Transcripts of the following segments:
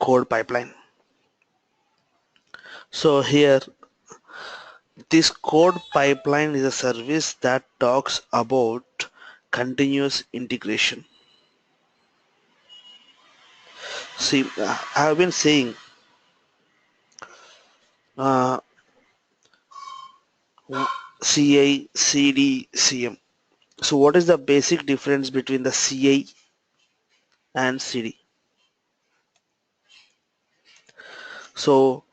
code pipeline. So here, this code pipeline is a service that talks about continuous integration. See, I have been saying uh, CI, CD, CM. So what is the basic difference between the CI and CD? So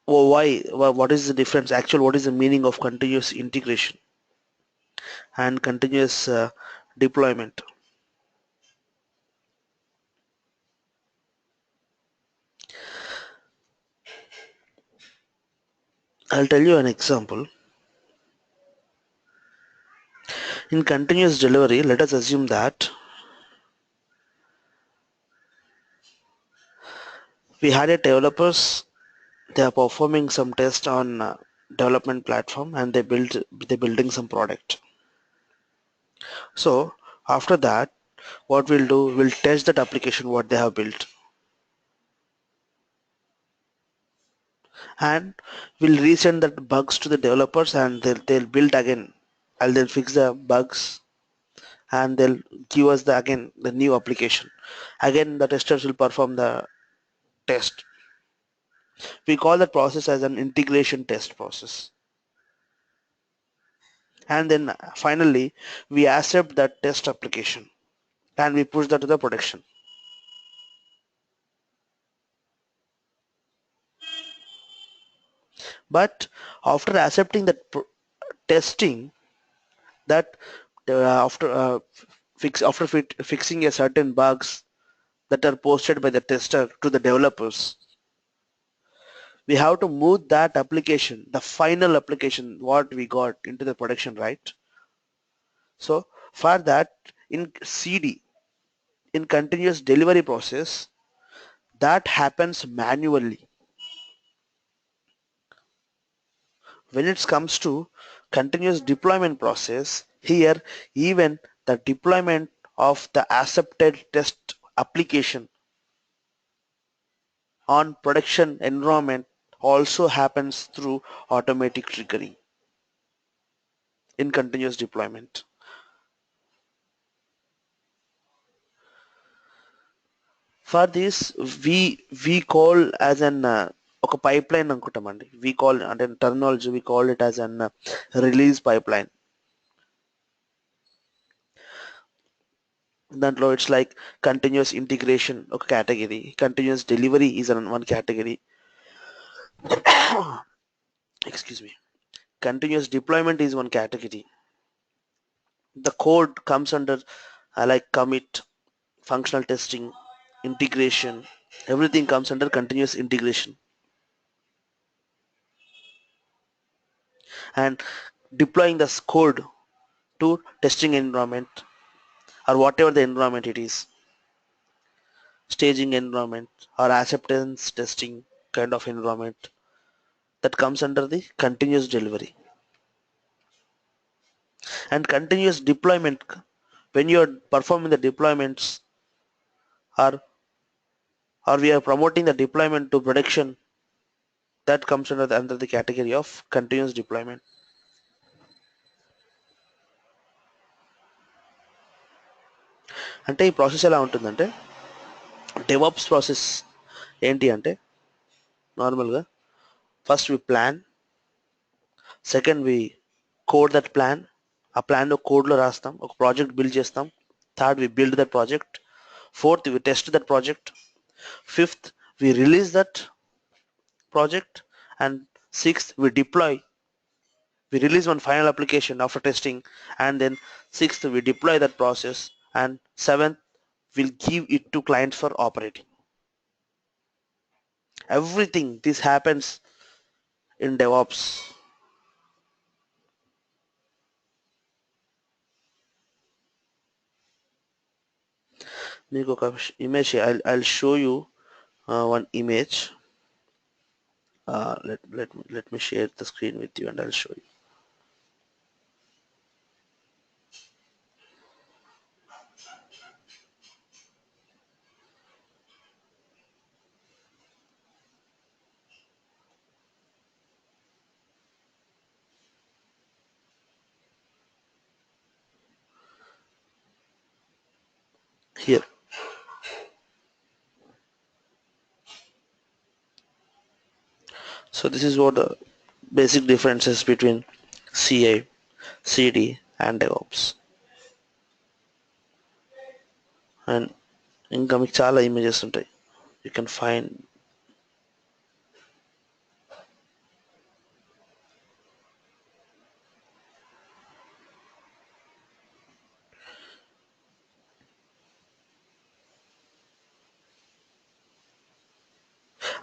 what is the difference? Actually, what is the meaning of continuous integration and continuous deployment? I'll tell you an example. In continuous delivery, let us assume that we had a developers, they are performing some test on development platform and they're building some product. So after that, what we'll do, we'll test that application what they have built, and we'll resend that bugs to the developers, and they'll build again, and they'll fix the bugs, and they'll give us the again the new application. Again, the testers will perform the test. We call that process as an integration test process. And then finally, we accept that test application and we push that to the production. But after accepting that testing, that after fixing a certain bugs that are posted by the tester to the developers, we have to move that application, the final application what we got, into the production, right? So for that, in CD, in continuous delivery process, that happens manually. When it comes to continuous deployment process, here even the deployment of the accepted test application on production environment also happens through automatic triggering in continuous deployment. For this, we call as an ఒక pipeline అనుకుంటామండి. We call, అంటే terminology, we call it as an release pipeline. దాంట్లో it's like continuous integration ఒక category, continuous delivery is one category. Excuse me. Continuous deployment is one category. The code comes under like commit, functional testing, integration. Everything comes under continuous integration. And deploying this code to testing environment or whatever the environment it is, staging environment or acceptance testing kind of environment, that comes under the continuous delivery. And continuous deployment, when you are performing the deployments, or we are promoting the deployment to production, that comes under the category of continuous deployment. అంటే ఈ process ఎలా ఉంటుందంటే, DevOps process ఏంటి అంటే, నార్మల్గా first we plan, second we code that plan, ఆ plan కోడ్లో రాస్తాం, ఒక ప్రాజెక్ట్ బిల్డ్ చేస్తాం, third we build that project, fourth we test that project, fifth we release that project, and sixth we release one final application after testing, and then sixth we deploy that process, and seventh we'll give it to clients for operating. Everything this happens in DevOps. మీకు ఒక image, I'll show you one image. Let me share the screen with you and I'll show you. So this is what the basic differences between CA, CD and DevOps. And ఇంకా మీకు చాలా images ఉంటాయి, you can find.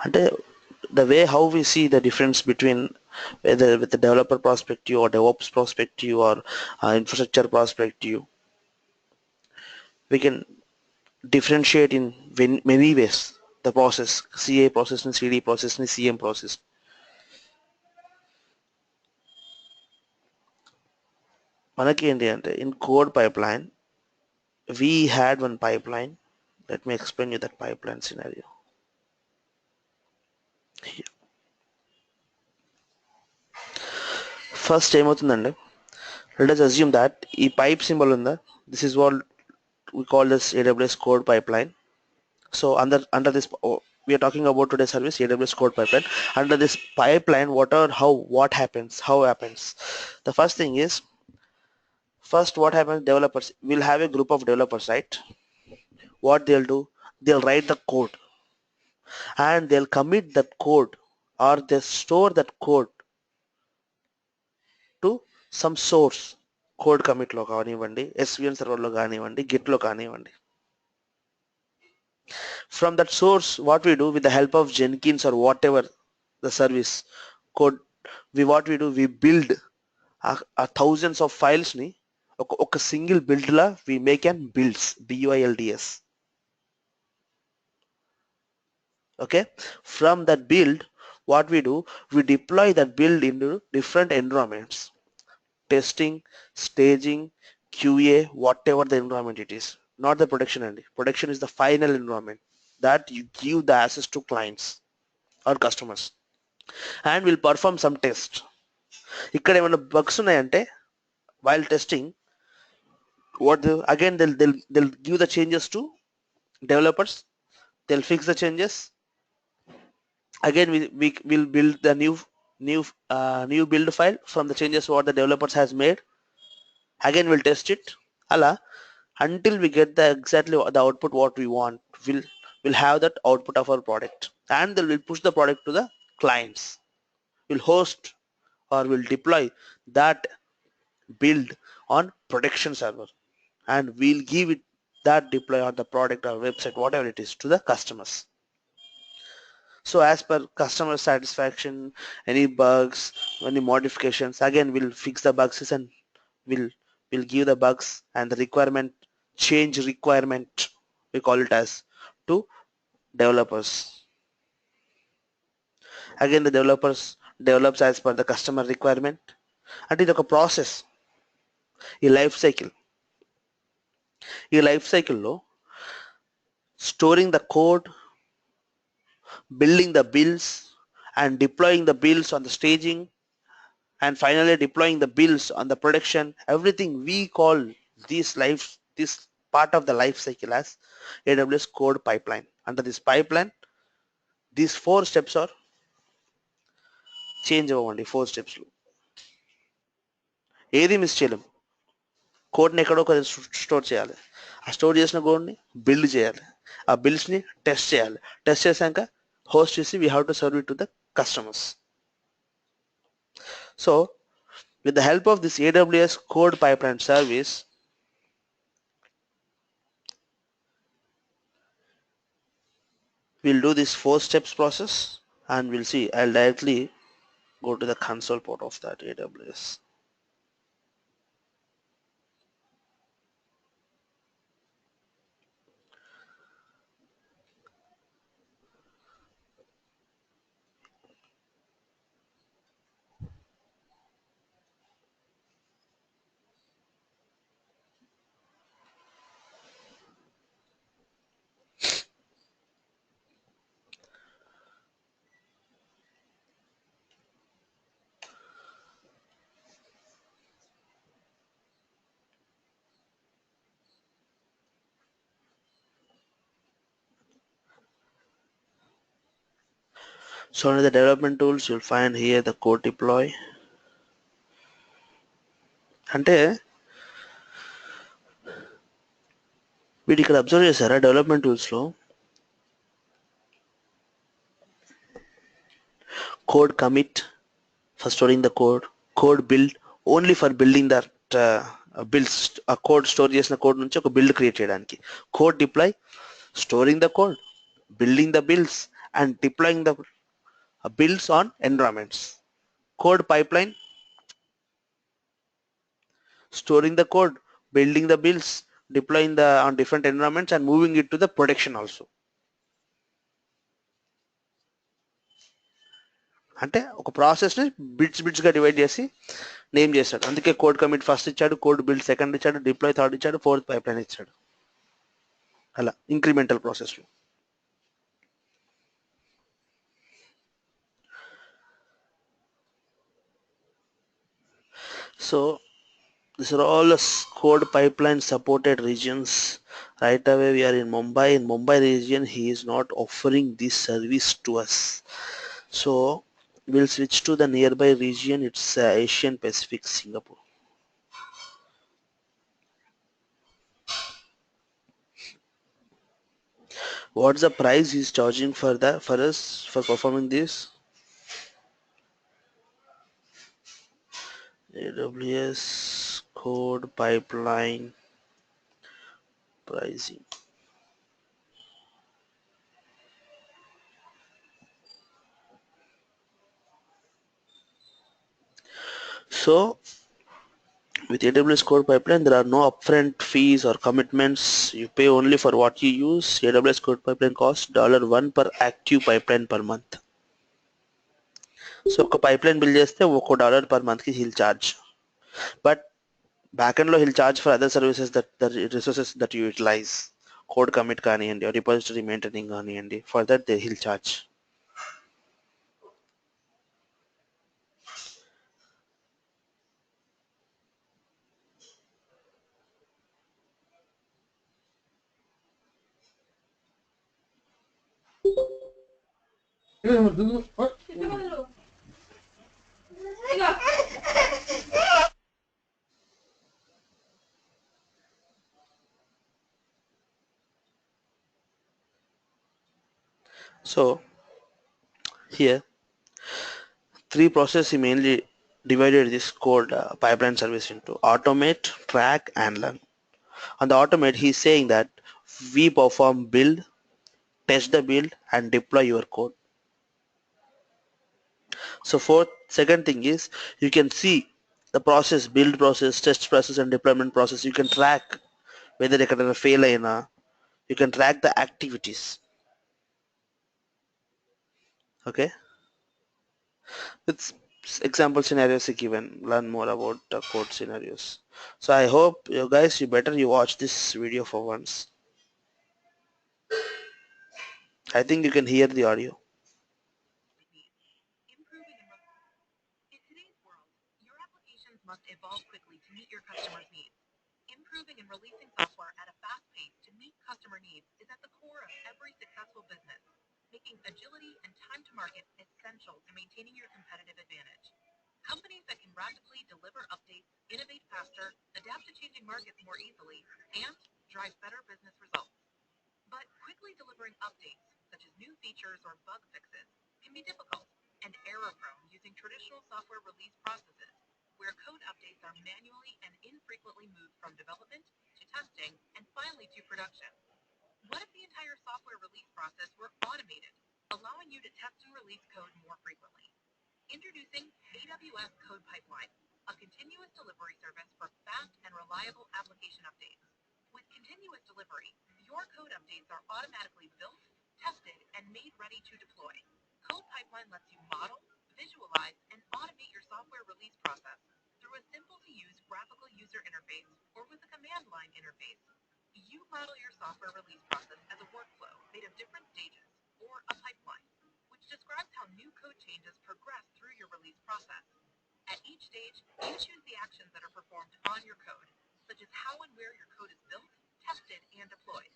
అంటే the way how we see the difference between whether with the developer perspective or DevOps perspective or infrastructure perspective, we can differentiate in many ways the process, CA process and CD process and CM process. మనకి ఏంటి అంటే in code pipeline we had one pipeline. Let me explain you that pipeline scenario. First ఏమవుతుందండి, let us assume that ఈ pipe symbol ఉందా, this is what we call this AWS code pipeline. So under this, we are talking about today's service AWS code pipeline. Under this pipeline, what happens. The first thing is, first what happens, developers will have a group of developers, right? What they'll do, they'll write the code and they'll commit that code, or they store that code to some source. Code కమిట్లో కానివ్వండి, SVN సర్వర్లో కానివ్వండి, గిట్లో కానివ్వండి. From that source, what we do with the help of Jenkins or whatever the service code, we build a thousands of files ni ఒక single build la we make an builds, BUILDS. Okay, from that build, what we do, we deploy that build into different environments, testing, staging, QA, whatever the environment it is, not the production end. Production is the final environment that you give the access to clients or customers, and will perform some test. ఇక్కడ ఏమైనా bugs ఉన్నాయంటే while testing, again they'll give the changes to developers, they'll fix the changes. Again we will build the new build file from the changes what the developers has made. Again we'll test it ala until we get the exactly the output what we want. We'll have that output of our product, and then we'll push the product to the clients. We'll host or we'll deploy that build on production server, and we'll give it that deploy on the product or website, whatever it is, to the customers. So as per customer satisfaction, any bugs, any modifications, again we'll fix the bugs and we'll give the bugs and the change requirement, we call it as, to developers. Again the developers develops as per the customer requirement, and ఇది ఒక process. ఈ life సైకిల్లో storing the code, building the builds, and deploying the builds on the staging, and finally deploying the builds on the production, everything we call this part of the life cycle as AWS code pipeline. Under this pipeline, these 4 steps are change అవ్వండి. 4 స్టెప్స్లో ఏది miss చేయలేం. కోడ్ని ఎక్కడో ఒక store చేయాలి, ఆ store చేసిన కోడ్ని బిల్డ్ చేయాలి, ఆ బిల్డ్స్ని టెస్ట్ చేయాలి, టెస్ట్ చేశాక host చేసి we have to serve it to the customers. So with the help of this AWS code pipeline service, we'll do this 4 steps process, and we'll see. I'll directly go to the console port of that AWS. So under the development tools, you'll find here the code deploy. అంటే వీటి ఇక్కడ observe చేశారా development టూల్స్లో code commit for storing the code build only for building that builds a code store చేసిన code నుంచి ఒక build create చేయడానికి, code deploy storing the code, building the builds and deploying the builds on environments, code pipeline storing the code, building the builds, deploying the on different environments and moving it to the production also. అంటే ఒక ప్రాసెస్ని బిట్స్గా divide చేసి name చేశాడు, అందుకే code commit first ఇచ్చాడు, code build second ఇచ్చాడు, deploy third ఇచ్చాడు, fourth pipe line ఇచ్చాడు, అలా ఇంక్రిమెంటల్ ప్రాసెస్లో. So these are all code pipeline supported regions. Right away we are in Mumbai region. He is not offering this service to us, so we'll switch to the nearby region. It's Asian Pacific, Singapore. What's the price he's charging for us for performing this? AWS code pipeline pricing. So with AWS code pipeline, there are no upfront fees or commitments. You pay only for what you use. AWS code pipeline costs $1 per active pipeline per month. So ఒక pipeline build చేస్తే ఒక $1 per month కి he'll charge. But backend లో he'll charge for other services that the resources that you utilize. Code commit కానివ్వండి, or repository maintaining కానివ్వండి. For that he'll charge. So here three processes he mainly divided this code pipeline service into: automate, track and learn. On the automate, he's saying that we perform build, test the build and deploy your code. So second thing is, you can see the process, build process, test process and deployment process. You can track whether they can fail అయినా, you can track the activities. Okay, with example scenarios given, learn more about the code scenarios. So I hope you guys, you watch this video for once. I think you can hear the audio. Must evolve quickly to meet your customers' needs. Improving and releasing software at a fast pace to meet customer needs is at the core of every successful business, making agility and time to market essential to maintaining your competitive advantage. Companies that can rapidly deliver updates, innovate faster, adapt to changing markets more easily, and drive better business results. But quickly delivering updates, such as new features or bug fixes, can be difficult and error-prone using traditional software release processes, where code updates are manually and infrequently moved from development to testing and finally to production. What if the entire software release process were automated, allowing you to test and release code more frequently? Introducing AWS Code Pipeline, a continuous delivery service for fast and reliable application updates. With continuous delivery, your code updates are automatically built, tested, and made ready to deploy. Code Pipeline lets you model, visualize, and automate your software release process through a simple-to-use graphical user interface or with a command line interface. You model your software release process as a workflow made of different stages, or a pipeline, which describes how new code changes progress through your release process. At each stage, you choose the actions that are performed on your code, such as how and where your code is built, tested, and deployed.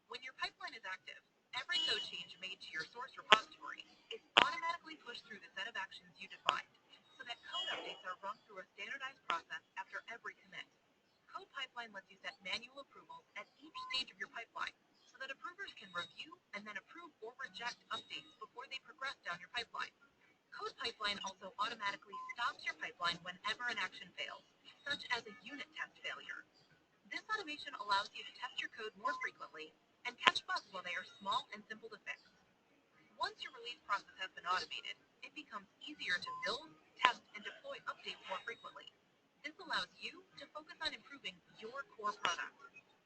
When your pipeline is active, every Every code change made to your source repository is automatically pushed through the set of actions you defined, so that code updates are run through a standardized process after every commit. Code Pipeline lets you set manual approvals at each stage of your pipeline, so that approvers can review and then approve or reject updates before they progress down your pipeline. Code Pipeline also automatically stops your pipeline whenever an action fails, such as a unit test failure. This automation allows you to test your code more frequently and catch bugs while they are small and simple to fix. Once your release process has been automated, it becomes easier to build, test, and deploy updates more frequently. This allows you to focus on improving your core product.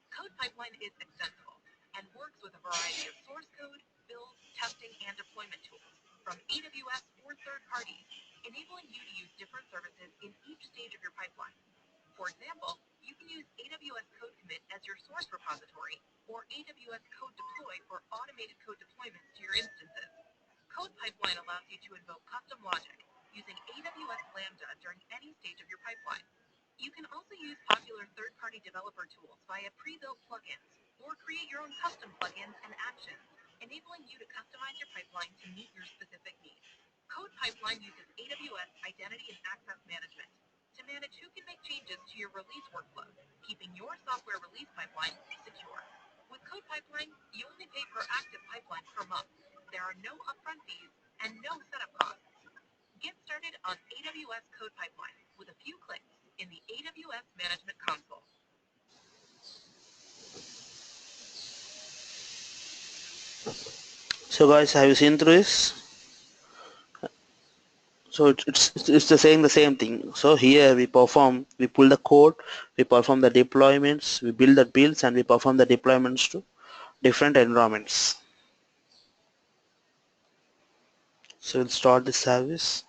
Code Pipeline is extensible and works with a variety of source code, build, testing, and deployment tools from AWS or third parties, enabling you to use different services in each stage of your pipeline. For example, you can use AWS Code Commit as your source repository, or AWS Code Deploy for automated code deployments to your instances. Code Pipeline allows you to invoke custom logic using AWS Lambda during any stage of your pipeline. You can also use popular third-party developer tools via pre-built plugins, or create your own custom plugins and actions, enabling you to customize your pipeline to meet your specific needs. Code Pipeline uses AWS Identity and Access Management to manage who can make changes to your release workflow, keeping your software release pipeline secure. With Code Pipeline, you only pay per active pipeline per month. There are no upfront fees and no setup costs. Get started on AWS Code Pipeline with a few clicks in the AWS Management Console. So guys, have you seen through this? So it's saying the same thing. So here we pull the code, we perform the deployments, we build the builds, and we perform the deployments to different environments. So we'll start the service.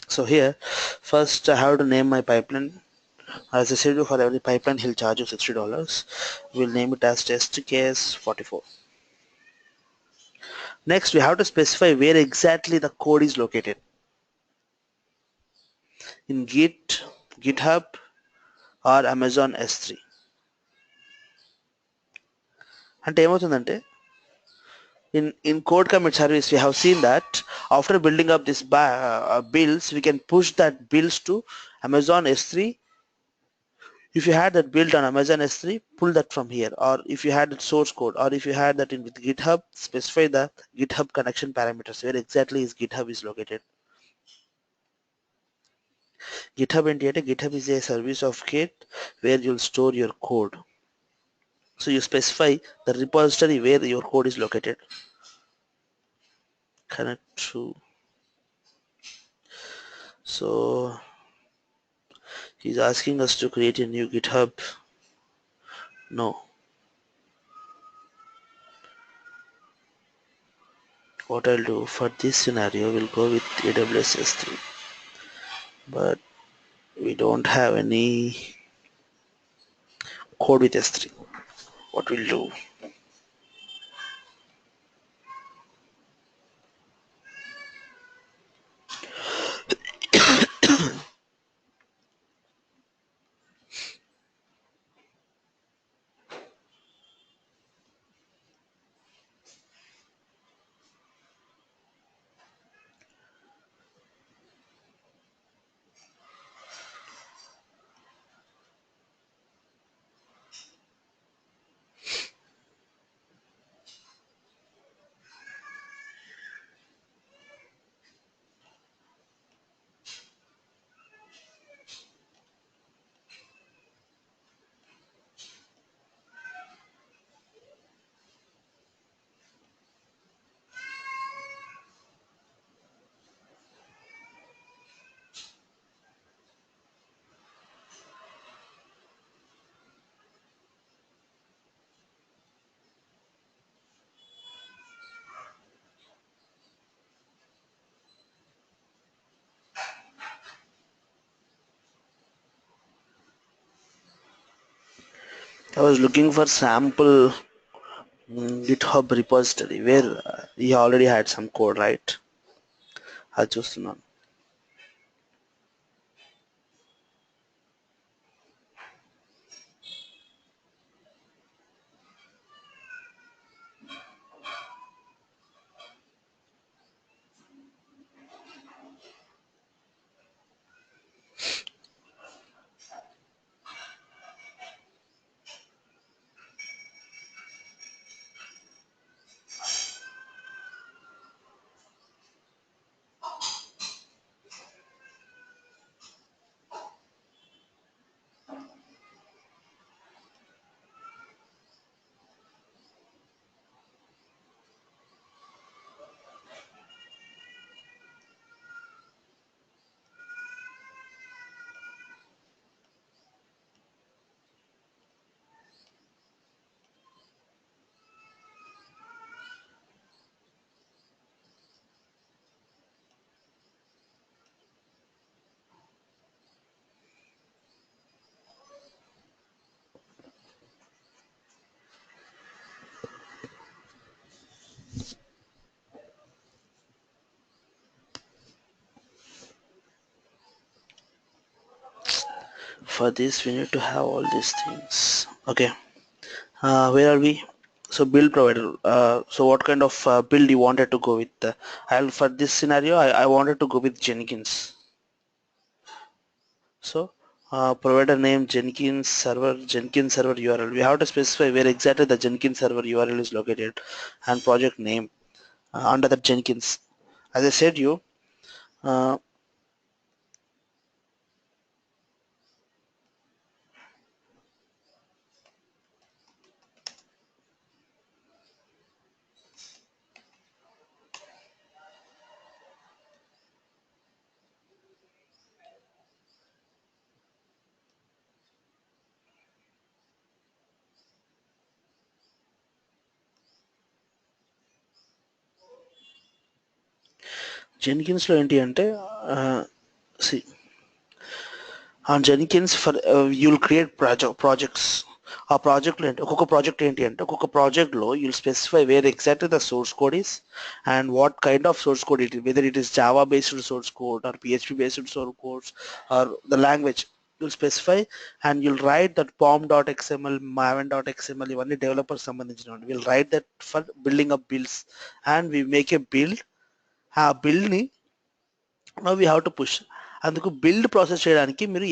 So here, first I have to name my pipeline. As I said, for every pipeline he'll charge you $60. We'll name it as test case 44. Next, we have to specify where exactly the code is located. In GitHub, or Amazon S3. అంటే ఏమవుతుందంటే in code commit service we have seen that after building up this builds, we can push that builds to Amazon S3. If you had that build on Amazon S3, pull that from here, or if you had that source code, or if you had that in with GitHub, specify the GitHub connection parameters, where exactly is GitHub is located. GitHub ఏంటి అంటే GitHub is a service of Git where you'll store your code. So you specify the repository where your code is located. Connect to. So he's asking us to create a new GitHub. No. What I'll do for this scenario, we'll go with AWS S3. But we don't have any code with S3. What we'll do, I was looking for sample GitHub repository where he already had some code, right? అది చూస్తున్నాను. For this we need to have all these things. Okay, where are we? So build provider, so what kind of build you wanted to go with? I'll for this scenario I wanted to go with Jenkins. So provider name Jenkins server URL. We have to specify where exactly the Jenkins server URL is located, and project name under the Jenkins. As I said you, uh, Jenkins లో ఏంటి అంటే see on Jenkins for you'll create projects. ఆ ప్రాజెక్ట్లో ఏంటి ఒక్కొక్క project ఏంటి అంటే ఒక్కొక్క ప్రాజెక్ట్లో you'll specify where exactly the source code is and what kind of source code it is, whether it is Java based source code or PHP based source codes or the language you'll specify, and you'll write that pom.xml, maven.xml ఇవన్నీ developer సంబంధించిన we'll write that for building up builds, and we make a build. ఆ బిల్డ్ని now we have to push. అందుకు build process చేయడానికి మీరు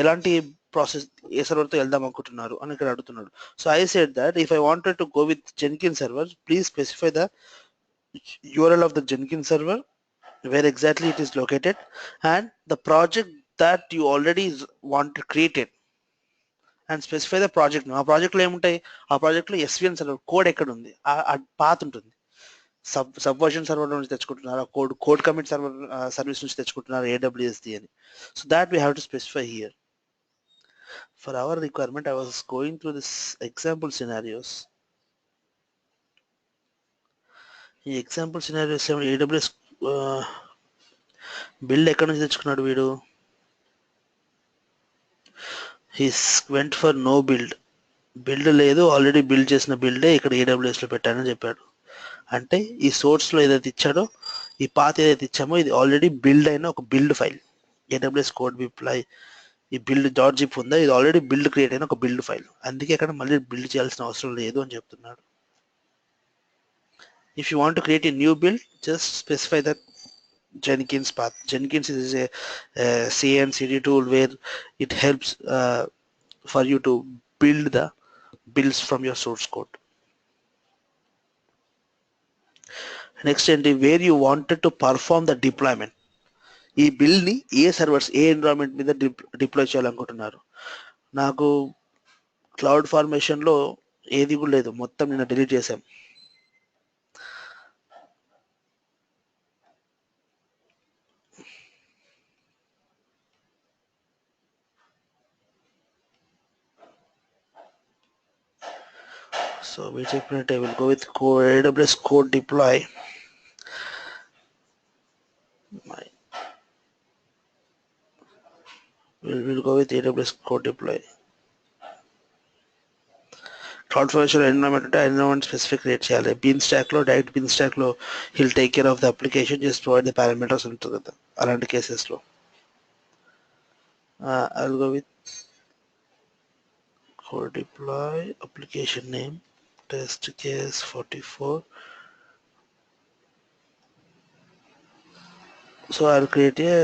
ఎలాంటి process ఏ సర్వర్తో వెళ్దాం అనుకుంటున్నారు అని ఇక్కడ అడుగుతున్నాడు. So I said that if I wanted to go with Jenkins server, please specify the URL of the Jenkins server, where exactly it is located, and the project that you already want created, and specify the project name. ఆ ప్రాజెక్ట్లో ఏముంటాయి, ఆ ప్రాజెక్ట్లో SVN server code ఎక్కడ ఉంది, ఆ path ఉంటుంది. Subversion server నుంచి తెచ్చుకుంటున్నారు, కోడ్ కమిట్ సర్వర్ సర్వీస్ నుంచి తెచ్చుకుంటున్నారు AWSది అని. So that we have to specify here. For our requirement I was going through this example scenarios. ఈ ఎగ్జాంపుల్ సినారియోస్ AWS బిల్డ్ ఎక్కడి నుంచి తెచ్చుకున్నాడు వీడు? He's went for no build లేదు, ఆల్రెడీ బిల్డ్ చేసిన బిల్డే ఇక్కడ AWSలో పెట్టానని చెప్పాడు. అంటే ఈ సోర్స్లో ఏదైతే ఇచ్చాడో, ఈ పాత్ ఏదైతే ఇచ్చామో ఇది ఆల్రెడీ బిల్డ్ అయిన ఒక బిల్డ్ ఫైల్. AWS కోడ్ బిప్లై ఈ బిల్డ్ డాట్ జిప్ ఉందా, ఇది ఆల్రెడీ బిల్డ్ క్రియేట్ అయిన ఒక బిల్డ్ ఫైల్. అందుకే అక్కడ మళ్ళీ బిల్డ్ చేయాల్సిన అవసరం లేదు అని చెప్తున్నాడు. If you want to create a new build, just specify that Jenkins path. Jenkins is a CI/CD tool where it helps for you to build the builds from your source code. Next ఏంటి, where you wanted to perform the deployment. ఈ బిల్డ్ని ఏ servers ఏ environment మీద deploy చేయాలనుకుంటున్నారు. నాకు cloud ఫార్మేషన్లో ఏది కూడా లేదు, మొత్తం నిన్న డిలీట్ చేసాం. So we చెప్పినట్టే will go with AWS code deploy. We'll go with AWS code deploy. Cloud formation environment అంటే ఎన్విరాన్మెంట్ స్పెసిఫిక్ క్రియేట్ చేయాలి. బీన్స్టాక్లో డైరెక్ట్ బీన్స్టాక్లో will take care of the application, just provide the parameters ఉంటుంది కదా అలాంటి కేసెస్లో. I will go with code deploy, application name test case 44. So I'll create a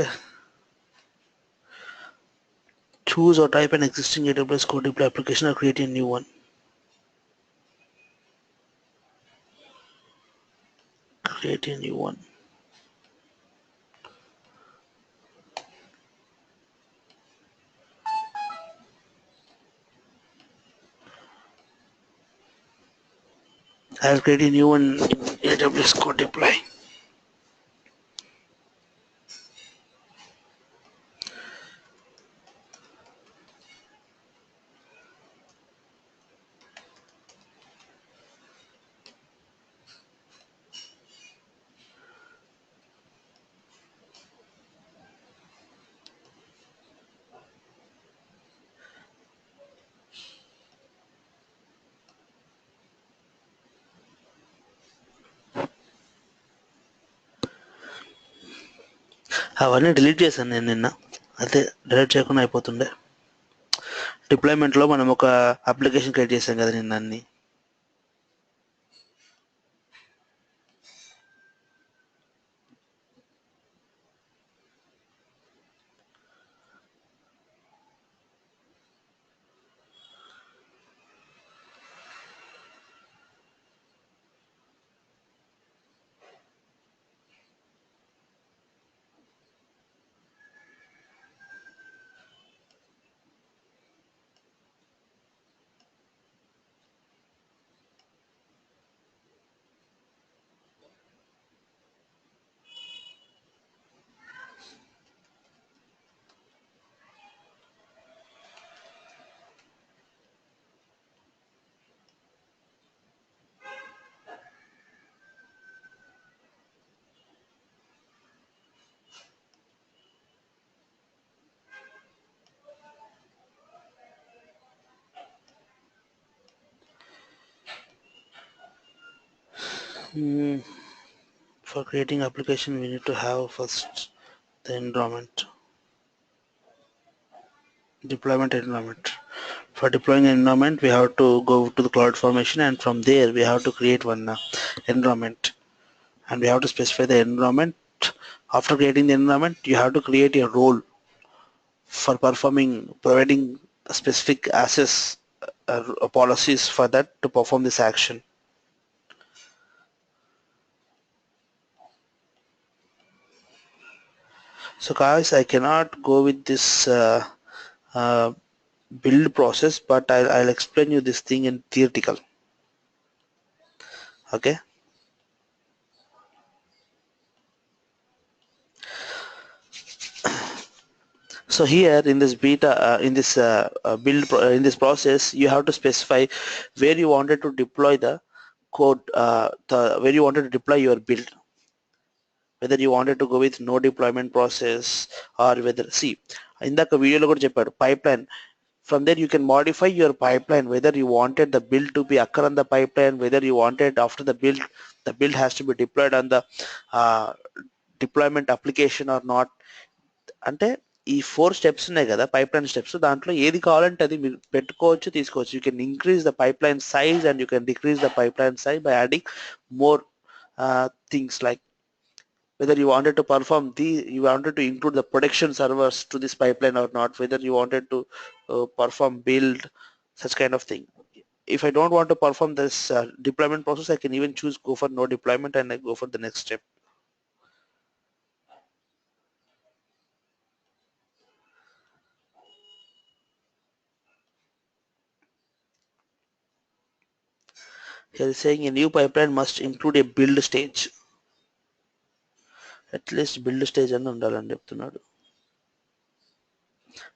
choose or type an existing AWS code deploy application or create a new one. Create a new one. I'll create a new one in AWS code deploy. అవన్నీ delete చేశాను నేను నిన్న, అదే delete చేయకుండా అయిపోతుండే. డిప్లాయ్మెంట్లో మనం ఒక application create చేసాం కదా నిన్న అన్ని. For creating application we need to have first the environment, deployment environment. For deploying an environment we have to go to the cloud formation, and from there we have to create one environment, and we have to specify the environment. After creating the environment you have to create a role for providing specific access policies for that to perform this action. So guys, I cannot go with this uh, build process, but I'll explain you this thing in theoretical. Okay. So here in this beta, in this in this process, you have to specify where you wanted to deploy the code, where you wanted to deploy your build, whether you wanted to go with no deployment process, or whether, see, ఇందాక వీడియోలో కూడా చెప్పాడు pipeline. From there you can modify your pipeline, whether you wanted the build to be occur on the pipeline, whether you wanted after the build has to be deployed on the uh, deployment application or not. అంటే ఈ 4 steps ఉన్నాయి కదా pipeline steps, దాంట్లో ఏది కావాలంటే అది మీరు పెట్టుకోవచ్చు, తీసుకోవచ్చు. You can increase the pipeline size and you can decrease the pipeline size by adding more things like whether you wanted to you wanted to include the production servers to this pipeline or not, whether you wanted to perform build, such kind of thing. If I don't want to perform this deployment process, I can even choose go for no deployment and I go for the next step. Here is saying a new pipeline must include a build stage. At least build stage అని ఉండాలని చెప్తున్నాడు.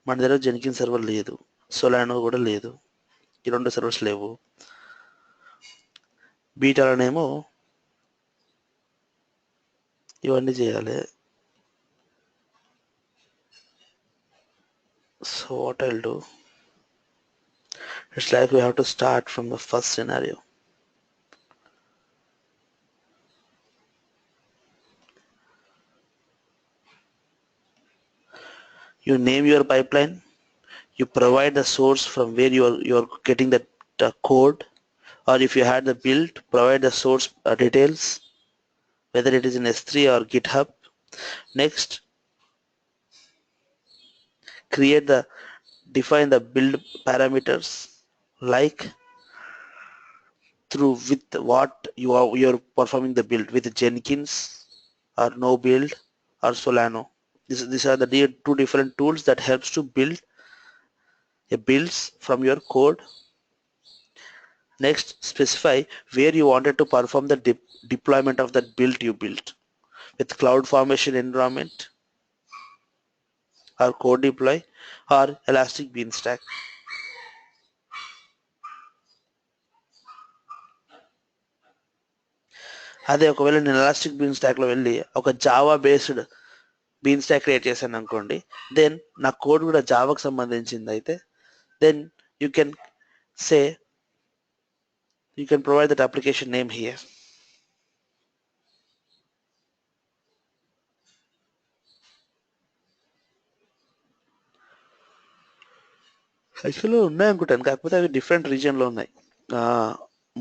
మన దగ్గర జెన్కిన్ server లేదు, సొలానో కూడా లేదు, ఈ 2 servers లేవు. బీటాలోనేమో ఇవన్నీ చేయాలి. So what I'll do, it's like we have to start from the first scenario. You name your pipeline, you provide the source from where you're getting the code, or if you had the build, provide the source details, whether it is in S3 or GitHub. Next, define the build parameters, like through with what you're performing the build with Jenkins or no build or Solano. These are the two different tools that helps to build a builds from your code. Next, specify where you wanted to perform the deployment of that build you built, with CloudFormation environment or code deploy or Elastic Beanstalk. అదే ఒకవేళ నేను elastic been స్టాక్లో వెళ్ళి ఒక Java based bean stack create చేశాను అనుకోండి, then నా code కూడా జావాకు సంబంధించింది అయితే, then you can say you can provide that application name here. యాక్చువల్గా ఉన్నాయి అనుకుంటాను, కాకపోతే అవి డిఫరెంట్ రీజియన్లో ఉన్నాయి.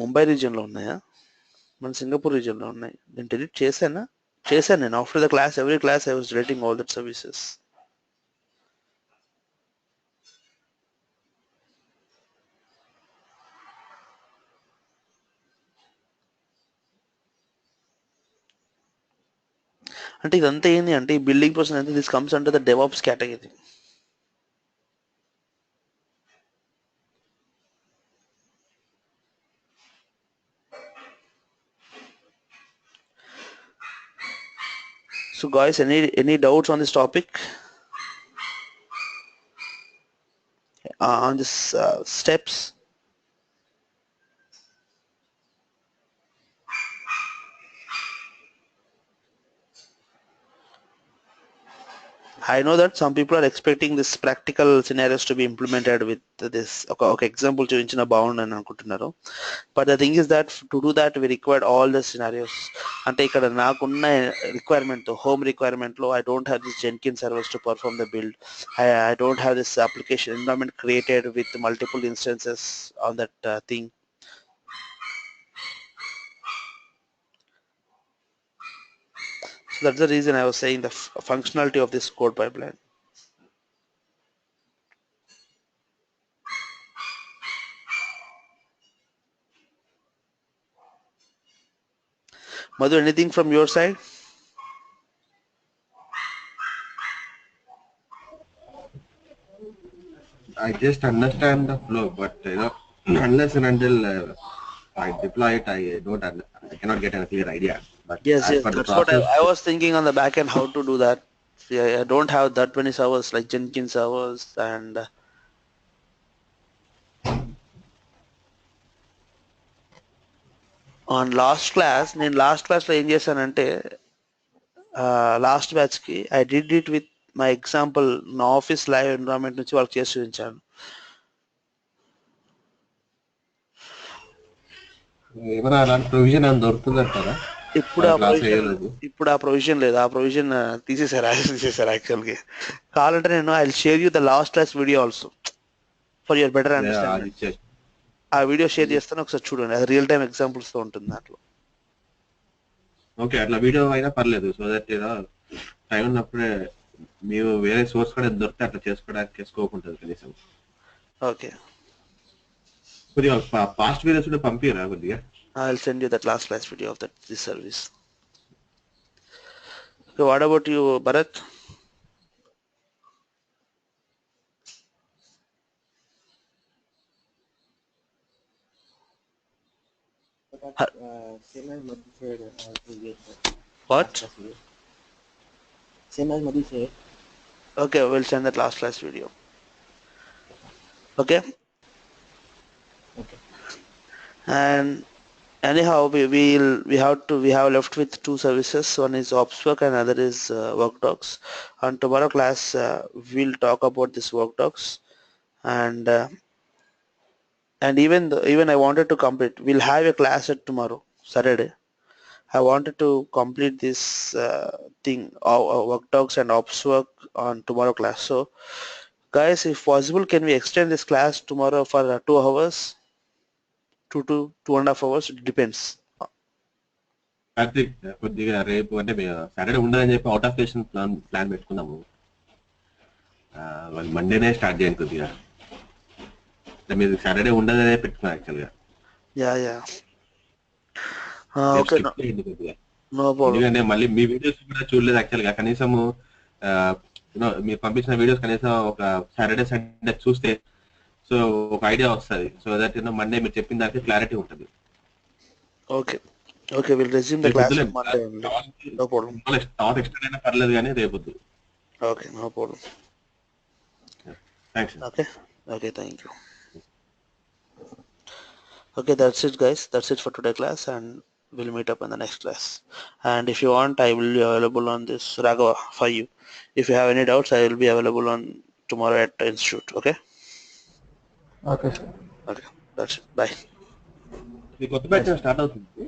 ముంబై రీజియన్లో ఉన్నాయా, మన సింగపూర్ రీజియన్లో ఉన్నాయి. నేను డిలీట్ చేశాను నేను. After the class, every class I was deleting all that services. అంటే ఇదంతా ఏంటి అంటే, ఈ బిల్డింగ్ ప్రాసెస్ అంటే this comes under the DevOps category. So guys, any doubts on this topic, on this steps? I know that some people are expecting this practical scenarios to be implemented with this. Okay, example చూపించిన బాగుండని అనుకుంటున్నారు. But the thing is that to do that we required all the scenarios. అంటే ఇక్కడ నాకున్న requirement, home requirement లో I don't have this Jenkins servers to perform the build. I don't have this application environment created with multiple instances on that thing. So that's the reason I was saying the functionality of this code pipeline. Madhu, anything from your side? I just understand the flow, but unless and until I deploy it, I cannot get a clear idea. But Yes, as yes, per the that's what process, I was thinking on the back end, how to do that. Yeah, I don't have that many servers like Jenkins servers, and on last class, నేను last క్లాస్లో ఏం చేశానంటే, last బ్యాచ్కి I did it with my example నా office live environment నుంచి వాళ్ళకి చేసి చూపించాను. ఏమైనా అలాంటి ప్రొవిజన్ అని దొరుకుతుందంటారా? ఇప్పుడు ఆ క్లాస్ ప్రొవిజన్ అయ్యేది లేదు. ఆ ప్రొవిజన్ తీసేశారు యాక్చువల్గా. కావాలంటే నేను I will share you the last class video also for your better understanding. ఆ వీడియో షేర్ చేస్తాను, ఒకసారి చూడండి. అది రియల్ టైమ్ ఎగ్జాంపుల్స్ తో ఉంటుంది దాంట్లో. ఓకే, అట్లా వీడియో అయినా పర్లేదు. సో దట్ టైం ఉన్నప్పుడే మీరు వేరే సోర్స్ కూడా దొరికితే అట్లా చేసుకోకుంటుంది కనీసం. ఓకే, కొద్దిగా పాస్ట్ వీడియోస్ కూడా పంపిరా కొద్దిగా. I will send you that last class video of this service. Okay, what about you, Bharat? Same as Madhu said previous. What? Same as Madhu said. Okay, we'll send that last class video. Okay. Okay. And anyhow, we have left with two services. One is OpsWork and other is WorkDocs. On tomorrow class, we'll talk about this WorkDocs, and even I wanted to complete. We'll have a class at tomorrow, Saturday. I wanted to complete this thing, WorkDocs and OpsWork on tomorrow class. So, guys, if possible, can we extend this class tomorrow for 2 hours? 2.5 hours, it depends. Karthik, కొద్దిగా రేపు అంటే Saturday ఉండదని చెప్పి out of station plan పెట్టుకున్నాము. వాళ్ళు మండేనే start చేయండి కొద్దిగా. మీరు సాటర్డే ఉండదనే పెట్టుకున్నాను యాక్చువల్గా. Yeah okay, no problem. ఎందుకంటే మళ్ళీ మీ వీడియోస్ కూడా చూడలేదు యాక్చువల్గా. కనీసము మీరు పంపించిన వీడియోస్ కనీసం ఒక సాటర్డే సండే చూస్తే సో ఒక ఐడియా వస్తుంది. సో దట్ మండే మీరు చెప్పిన దానికి క్లారిటీ ఉంటుంది. Okay, will resume the class Monday only. No problem. టాప్ ఎక్స్టెండ్ అయినా పర్లేదు కానీ రేపొద్దు. Okay, no problem. Thanks. Okay, thank you. Okay, that's it, guys. That's it for today class, and we'll meet up in the next class. And if you want, I will be available on this Raghava for you. If you have any doubts, I will be available on tomorrow at the institute. Okay. Okay, sir. Okay, that's it. Bye. మీ కొత్త batch start అవుతుంది.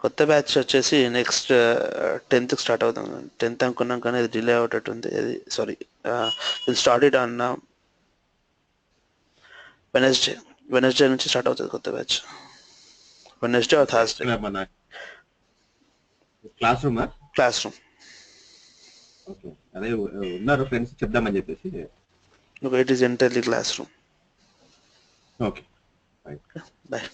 కొత్త batch వచ్చేసి next 10th start అవుతుంది. 10th అనుకున్నాం కానీ అది delay అవుతుంది. అది sorry, will start it on Wednesday నుంచి స్టార్ట్ అవుతుంది కొత్త బ్యాచ్. Wednesday or Thursday. ఇక్కడ మన క్లాస్ రూమా? Class room. ఓకే, అదే ఉన్నారు ఫ్రెండ్స్ చెప్దామని చెప్పేసి. It is entirely class room. Okay, bye.